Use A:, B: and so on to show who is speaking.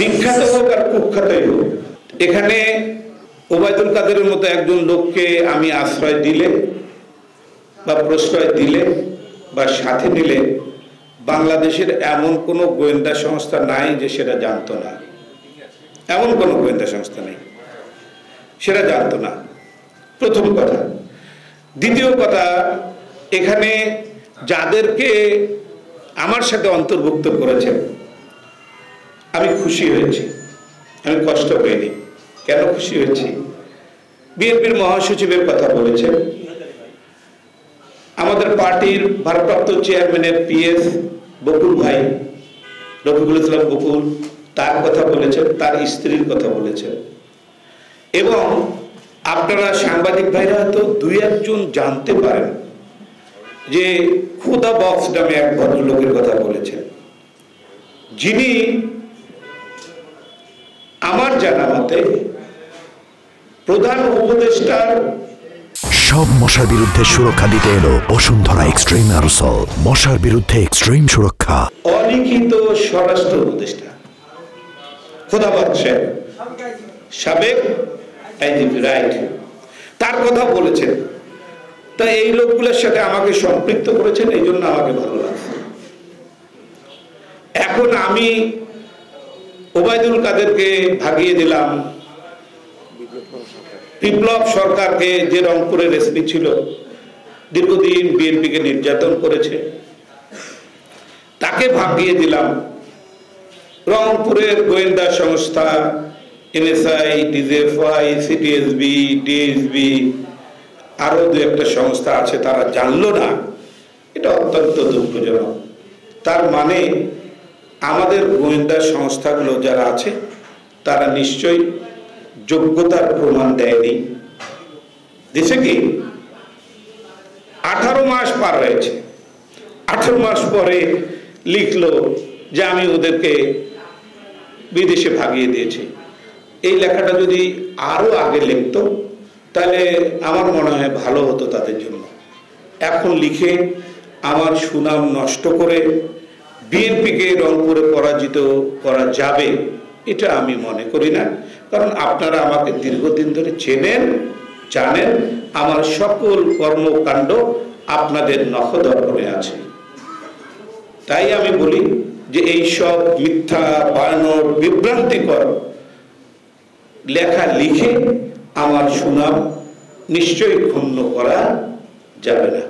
A: বিখ্যাত হোক আর কুখ্যাতই হোক, এখানে ওবায়দুল কাদেরের মতো একজন লোককে আমি আশ্রয় দিলে বা প্রশ্রয় দিলে বা সাথে নিলে বাংলাদেশের এমন কোনো গোয়েন্দা সংস্থা নাই যে সেটা জানতো না। এমন কোনো গোয়েন্দা সংস্থা নেই সেটা জানতো না, প্রথম কথা। দ্বিতীয় কথা, এখানে যাদেরকে আমার সাথে অন্তর্ভুক্ত করেছেন আমি খুশি হয়েছি, আমি কষ্ট পাইনি। কেন খুশি হয়েছি? বিএনপির মহাসচিবের কথা বলেছেন, আমাদের পার্টির ভারপ্রাপ্ত চেয়ারম্যানের পিএস বকুল ভাই, রফিকুল ইসলাম বকুল, তার কথা বলেছেন, তার স্ত্রীর কথা বলেছেন। এবং আপনারা সাংবাদিক ভাইরা হয়তো দুই একজন জানতে পারেন যে খুদা বক্স নামে এক ভদ্রলোকের কথা বলেছেন, যিনি আমার জানা মতে প্রধান উপদেষ্টার
B: সব মশার বিরুদ্ধে সুরক্ষা দিতে এলো বসুন্ধরা এক্সট্রিম অ্যারোসল। মশার বিরুদ্ধে এক্সট্রিম সুরক্ষা।
A: অলিখিত স্বরাষ্ট্র উপদেষ্টা খোদা বক্স সাবেক আইজিপি, রাইট, তার কথা বলেছেন। তা এই লোকগুলোর সাথে আমাকে সম্পৃক্ত করেছেন, এই জন্য আমাকে ভালো লাগছে। এখন আমি ওবায়দুল কাদেরকে ভাগিয়ে দিলাম, বিপ্লব সরকারকে, যে রংপুরের এসপি ছিল, দীর্ঘদিন বিএনপিকে নির্যাতন করেছে, তাকে ভাগিয়ে দিলাম। রংপুরের গোয়েন্দা সংস্থা এনএসআই, ডিজিএফআই, সিটিএসবি, ডিএসবি, আরো দু একটা সংস্থা আছে, তারা জানলো না। এটা অত্যন্ত দুঃখজনক। তার মানে আমাদের গোয়েন্দা সংস্থাগুলো যারা আছে তারা নিশ্চয়ই যোগ্যতার প্রমাণ দেয়নি। দেশে কি 18 মাস পার হয়েছে, 18 মাস পরে লিখলো যে আমি ওদেরকে বিদেশে ভাগিয়ে দিয়েছি। এই লেখাটা যদি আরো আগে লিখতো তাহলে আমার মনে হয় ভালো হতো তাদের জন্য। এখন লিখে আমার সুনাম নষ্ট করে বিএনপিকে রংপুরে পরাজিত করা যাবে এটা আমি মনে করি না। কারণ আপনারা আমাকে দীর্ঘদিন ধরে চেনেন, জানেন, আমার সকল কর্মকাণ্ড আপনাদের নখদর্পণে আছে। তাই আমি বলি যে এই সব মিথ্যা, বানোয়াট, বিভ্রান্তিকর লেখা লিখে আমার সুনাম নিশ্চয়ই ক্ষুণ্ণ করা যাবে না।